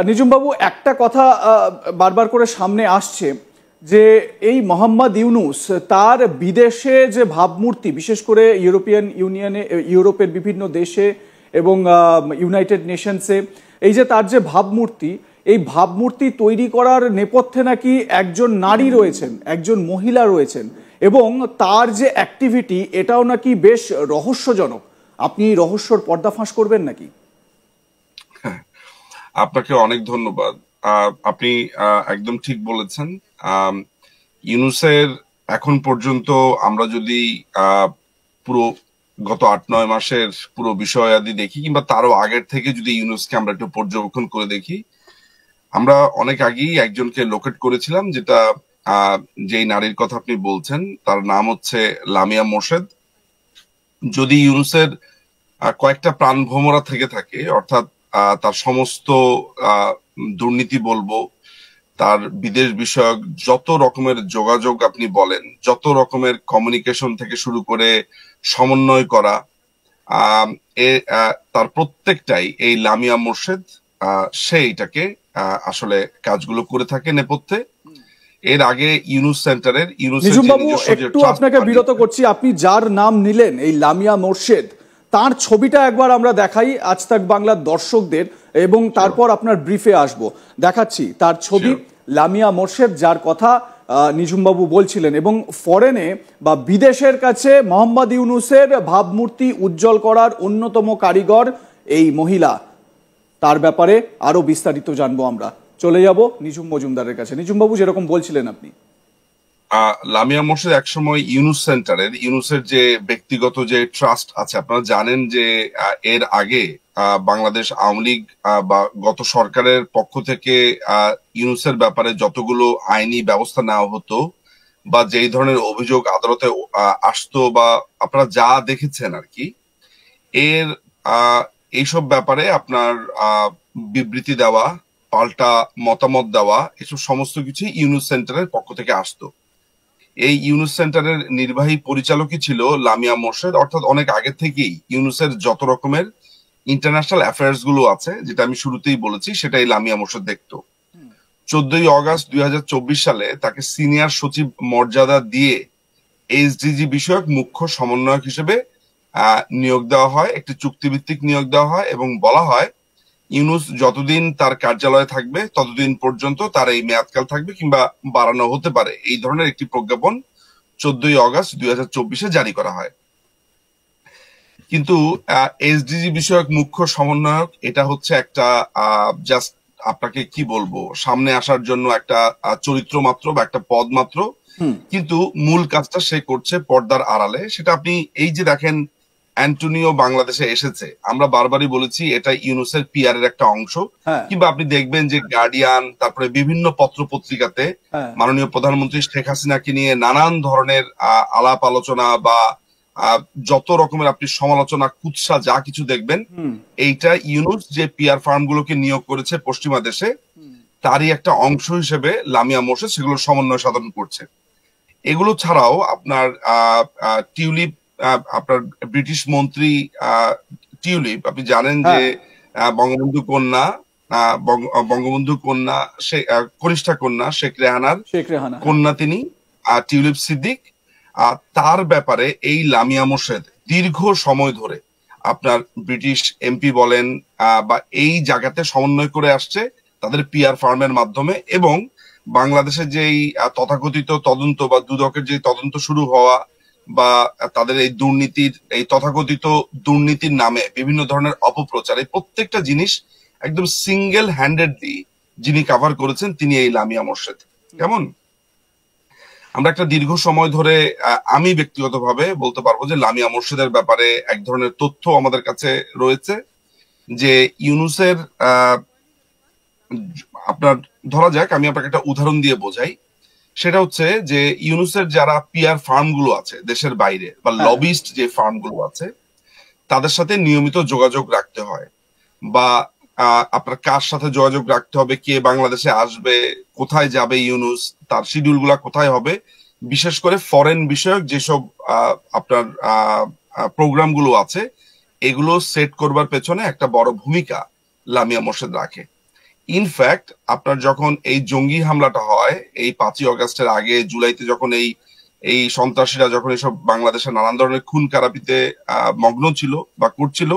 নিজুম বাবু, একটা কথা বারবার করে সামনে আসছে যে এই মোহাম্মদ ইউনূস তার বিদেশে যে ভাবমূর্তি, বিশেষ করে ইউরোপিয়ান ইউনিয়নে, ইউরোপের বিভিন্ন দেশে এবং ইউনাইটেড নেশনসে, এই যে তার যে ভাবমূর্তি, এই ভাবমূর্তি তৈরি করার নেপথ্যে নাকি একজন নারী রয়েছেন, একজন মহিলা রয়েছেন, এবং তার যে অ্যাক্টিভিটি এটাও নাকি বেশ রহস্যজনক। আপনি এই রহস্যর পর্দাফাঁস করবেন নাকি? আপনাকে অনেক ধন্যবাদ। আপনি একদম ঠিক বলেছেন। ইউনূসের এখন পর্যন্ত আমরা যদি পুরো গত ৮-৯ মাসের পুরো বিষয়াদি দেখি, কিংবা তারও আগের থেকে যদি ইউনূসকে আমরা একটু পর্যবেক্ষণ করে দেখি, আমরা অনেক আগেই একজনকে লোকেট করেছিলাম, যেটা যেই নারীর কথা আপনি বলছেন তার নাম হচ্ছে লামিয়া মোর্শেদ। যদি ইউনূসের কয়েকটা প্রাণভোমরা থেকে থাকে, অর্থাৎ তার সমস্ত দুর্নীতি বলবো, তার বিদেশ বিষয়ক যত রকমের যোগাযোগ আপনি বলেন, যত রকমের কমিউনিকেশন থেকে শুরু করে সমন্বয় করা, তার প্রত্যেকটাই এই লামিয়া মোর্শেদ সে এটাকে আসলে কাজগুলো করে থাকে নেপথ্যে। এর আগে ইউনূস সেন্টারের নিজুম বাবু, একটু আপনাকে বিরত করছি। আপনি যার নাম নিলেন এই লামিয়া মোর্শেদ, তার ছবিটা একবার আমরা দেখাই আজ তাক বাংলার দর্শকদের, এবং তারপর আপনার ব্রিফে আসব। দেখাচ্ছি তার ছবি, লামিয়া মোর্শেদ, যার কথা নিজুম বাবু বলছিলেন, এবং ফরেনে বা বিদেশের কাছে মোহাম্মদ ইউনূসের ভাবমূর্তি উজ্জ্বল করার অন্যতম কারিগর এই মহিলা। তার ব্যাপারে আরো বিস্তারিত জানবো আমরা। চলে যাব নিজুম মজুমদারের কাছে। নিজুম বাবু, যেরকম বলছিলেন আপনি, লামিয়া মোর্শেদ একসময় ইউনূস সেন্টারের, ইউনূসের যে ব্যক্তিগত যে ট্রাস্ট আছে, আপনারা জানেন যে এর আগে বাংলাদেশ আওয়ামী লীগ বা গত সরকারের পক্ষ থেকে ইউনূসের ব্যাপারে যতগুলো আইনি ব্যবস্থা নেওয়া হতো বা যেই ধরনের অভিযোগ আদালতে আসতো বা আপনারা যা দেখেছেন আর কি, এর এইসব ব্যাপারে আপনার বিবৃতি দেওয়া, পাল্টা মতামত দেওয়া, এসব সমস্ত কিছু ইউনূস সেন্টারের পক্ষ থেকে আসতো। এই ইউনূস সেন্টারের নির্বাহী পরিচালকই ছিল লামিয়া মোর্শেদ। অর্থাৎ অনেক আগে থেকেই ইউনূসের যত রকমের ইন্টারন্যাশনাল অ্যাফেয়ার্স গুলো আছে, যেটা আমি শুরুতেই বলেছি, সেটাই লামিয়া মোর্শেদ দেখতো। 14ই অগাস্ট 2024 সালে তাকে সিনিয়র সচিব মর্যাদা দিয়ে এইচডিজি বিষয়ক মুখ্য সমন্বয়ক হিসেবে নিয়োগ দেওয়া হয়, একটি চুক্তিভিত্তিক নিয়োগ দেওয়া হয়, এবং বলা হয় ইউনূস যতদিন তার কার্যালয়ে থাকবে ততদিন পর্যন্ত তার এই মেয়াদকাল থাকবে, কিংবা বাড়ানো হতে পারে। এই ধরনের একটি প্রজ্ঞাপন 14ই অগাস্ট 2024 জারি করা হয়। কিন্তু এসডিজি বিষয়ক মুখ্য সমন্বয়ক এটা হচ্ছে একটা জাস্ট, আপনাকে কি বলবো, সামনে আসার জন্য একটা চরিত্র মাত্র বা একটা পদ মাত্র, কিন্তু মূল কাজটা সে করছে পর্দার আড়ালে। সেটা আপনি এই যে দেখেন, অ্যান্টনিও বাংলাদেশে এসেছে, আমরা বারবারই বলেছি এটা ইউনূসের পিআর এর একটা অংশ। কিংবা আপনি দেখবেন যে গার্ডিয়ান, তারপরে বিভিন্ন পত্র পত্রিকাতে মাননীয় প্রধানমন্ত্রী শেখ হাসিনাকে নিয়ে নানান ধরনের আলাপ আলোচনা বা যত রকমের আপনি সমালোচনা, কুৎসা যা কিছু দেখবেন, এইটা ইউনূস যে পিআর ফার্ম গুলোকে নিয়োগ করেছে পশ্চিমা দেশে, তারই একটা অংশ হিসেবে লামিয়া মোর্শেদ সেগুলো সমন্বয় সাধন করছে। এগুলো ছাড়াও আপনার টিউলিপ, আপনার ব্রিটিশ মন্ত্রী টিউলিপ, আপনি জানেন যে বঙ্গবন্ধু কন্যা, কনিষ্ঠা কন্যা শেখ রেহানার কন্যা তিনি, টিউলিপ সিদ্দিক। তার ব্যাপারে এই লামিয়া মোর্শেদ দীর্ঘ সময় ধরে আপনার ব্রিটিশ এমপি বলেন বা এই জায়গাতে সমন্বয় করে আসছে তাদের পিআর ফার্মের মাধ্যমে। এবং বাংলাদেশে যেই তথাকথিত তদন্ত বা দুদকের যে তদন্ত শুরু হওয়া বা তাদের এই দুর্নীতির, এই তথাকথিত দুর্নীতির নামে বিভিন্ন ধরনের অপপ্রচার, এই প্রত্যেকটা জিনিস একদম সিঙ্গেল হ্যান্ডেডলি যিনি কভার করেছেন তিনি এই লামিয়া মোর্শেদ। কেমন, আমরা একটা দীর্ঘ সময় ধরে, আমি ব্যক্তিগতভাবে বলতে পারবো যে লামিয়া মোর্শেদের ব্যাপারে এক ধরনের তথ্য আমাদের কাছে রয়েছে, যে ইউনূসের আপনার, ধরা যাক আমি আপনাকে একটা উদাহরণ দিয়ে বোঝাই। সেটা হচ্ছে যে ইউনূসের যারা পিআর ফার্ম গুলো আছে দেশের বাইরে, বা লবিস্ট যে ফার্ম গুলো আছে, তাদের সাথে নিয়মিত যোগাযোগ রাখতে হয়, বা আপনার কার সাথে যোগাযোগ রাখতে হবে, কে বাংলাদেশে আসবে, কোথায় যাবে ইউনূস, তার শিডিউল গুলা কোথায় হবে, বিশেষ করে ফরেন বিষয়ক যেসব আপনার প্রোগ্রাম গুলো আছে, এগুলো সেট করবার পেছনে একটা বড় ভূমিকা লামিয়া মোর্শেদ রাখে। ইনফ্যাক্ট আপনার যখন এই জঙ্গি হামলাটা হয় এই 5ই অগাস্টের আগে, জুলাইতে যখন এই সন্ত্রাসীরা যখন এইসব বাংলাদেশের নানান ধরনের খুন খারাপিতে মগ্ন ছিল বা করছিল,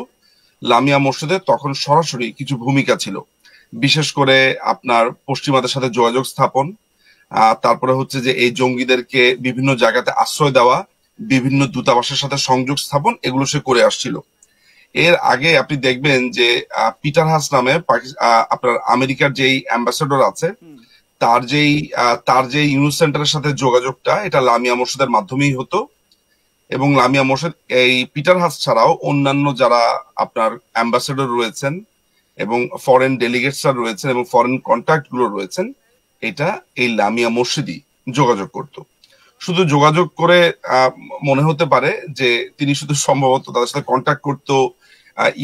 লামিয়া মোর্শেদের তখন সরাসরি কিছু ভূমিকা ছিল। বিশেষ করে আপনার পশ্চিমাদের সাথে যোগাযোগ স্থাপন, তারপরে হচ্ছে যে এই জঙ্গিদেরকে বিভিন্ন জায়গাতে আশ্রয় দেওয়া, বিভিন্ন দূতাবাসের সাথে সংযোগ স্থাপন, এগুলো সে করে আসছিল। এর আগে আপনি দেখবেন যে পিটার হাস নামে আপনার আমেরিকার যেই অ্যাম্বাসেডর আছে, তার যেই ইউনুস সেন্টারের সাথে যোগাযোগটা এটা লামিয়া মোর্শেদের মাধ্যমেই হতো। এবং লামিয়া মোর্শেদ এই পিটার হাস ছাড়াও অন্যান্য যারা আপনার অ্যাম্বাসেডর রয়েছেন এবং ফরেন ডেলিগেটসরা রয়েছেন এবং ফরেন কন্ট্যাক্ট গুলো রয়েছেন, এটা এই লামিয়া মোর্শেদই যোগাযোগ করত। শুধু যোগাযোগ করে মনে হতে পারে যে তিনি শুধু সম্ভবত তাদের সাথে কন্ট্যাক্ট করতো,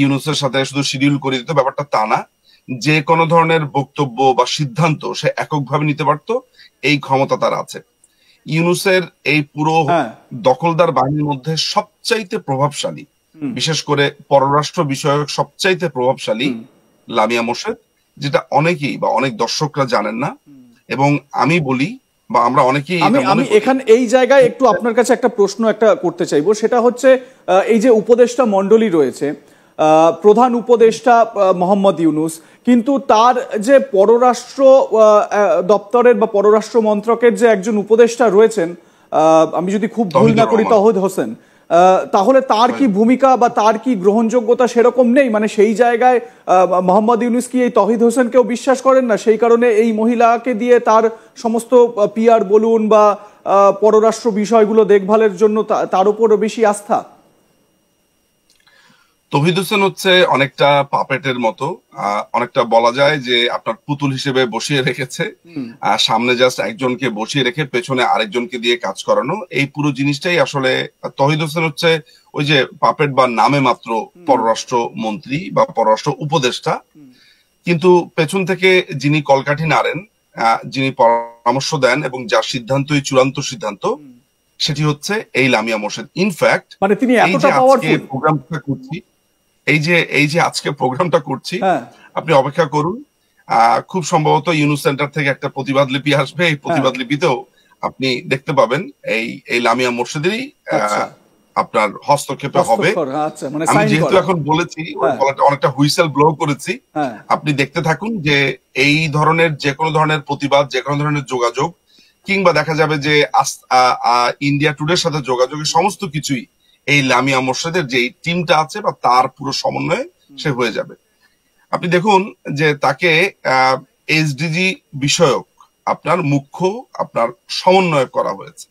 ইউনুসের সাথে শুধু শিডিউল করে দিত, ব্যাপারটা তা না। যে কোনো ধরনের বক্তব্য বা সিদ্ধান্ত সে এককভাবে নিতে পারতো, এই ক্ষমতা তার আছে। ইউনুসের এই পুরো দখলদার বাহিনীর মধ্যে সবচাইতে প্রভাবশালী, বিশেষ করে পররাষ্ট্র বিষয়ক সবচাইতে প্রভাবশালী লামিয়া মোর্শেদ, যেটা অনেকেই বা অনেক দর্শকরা জানেন না। এবং আমি বলি বা আমরা অনেকেই, আমি এখানে এই জায়গায় একটু আপনার কাছে একটা প্রশ্ন করতে চাইবো, সেটা হচ্ছে এই যে উপদেষ্টা মণ্ডলী রয়েছে, প্রধান উপদেষ্টা মোহাম্মদ ইউনুস, কিন্তু তার যে পররাষ্ট্র দপ্তরের বা পররাষ্ট্র মন্ত্রকের যে একজন উপদেষ্টা রয়েছেন, আমি যদি খুব ভুল না করি তৌহিদ হোসেন, তাহলে তার কি ভূমিকা বা তার কি গ্রহণযোগ্যতা সেরকম নেই? মানে সেই জায়গায় মোহাম্মদ ইউনুস কি এই তৌহিদ হোসেনকেও বিশ্বাস করেন না? সেই কারণে এই মহিলাকে দিয়ে তার সমস্ত পিআর বলুন বা পররাষ্ট্র বিষয়গুলো দেখভালের জন্য তার উপর বেশি আস্থা? তৌহিদ হোসেন হচ্ছে অনেকটা পাপেটের মতো, অনেকটা বলা যায় যে আপনার পুতুল হিসেবে বসিয়ে রেখেছে। সামনে জাস্ট একজনকে বসিয়ে রেখে পেছনে আরেকজনকে দিয়ে কাজ করানো, এই পুরো জিনিসটাই আসলে তৌহিদ হোসেন হচ্ছে ওই যে পাপেট বা নামে মাত্র পররাষ্ট্র মন্ত্রী বা পররাষ্ট্র উপদেষ্টা, কিন্তু পেছন থেকে যিনি কলকাঠি নাড়েন, যিনি পরামর্শ দেন এবং যার সিদ্ধান্তই চূড়ান্ত সিদ্ধান্ত, সেটি হচ্ছে এই লামিয়া মোর্শেদ। ইনফ্যাক্ট মানে তিনি এতটা পাওয়ারফুল। প্রোগ্রামটা করছি, এই যে আজকে প্রোগ্রামটা করছি, আপনি অপেক্ষা করুন, খুব সম্ভবত ইউনুস সেন্টার থেকে একটা প্রতিবাদ লিপি আসবে। এই প্রতিবাদ লিপিতেও আপনি দেখতে পাবেন এই লামিয়া মোর্শেদেরই আপনার হস্তক্ষেপে হবে। আমি যেহেতু এখন বলেছি, অনেকটা হুইসেল ব্লো করেছি, আপনি দেখতে থাকুন যে এই ধরনের যে কোনো ধরনের প্রতিবাদ, যে কোনো ধরনের যোগাযোগ, কিংবা দেখা যাবে যে ইন্ডিয়া টুডের সাথে যোগাযোগের সমস্ত কিছুই এই লামিয়া মোর্শেদের যে টিমটা আছে বা তার পুরো সমন্বয়ে সে হয়ে যাবে। আপনি দেখুন যে তাকে এসডিজি বিষয়ক আপনার মুখ্য আপনার সমন্বয় করা হয়েছে।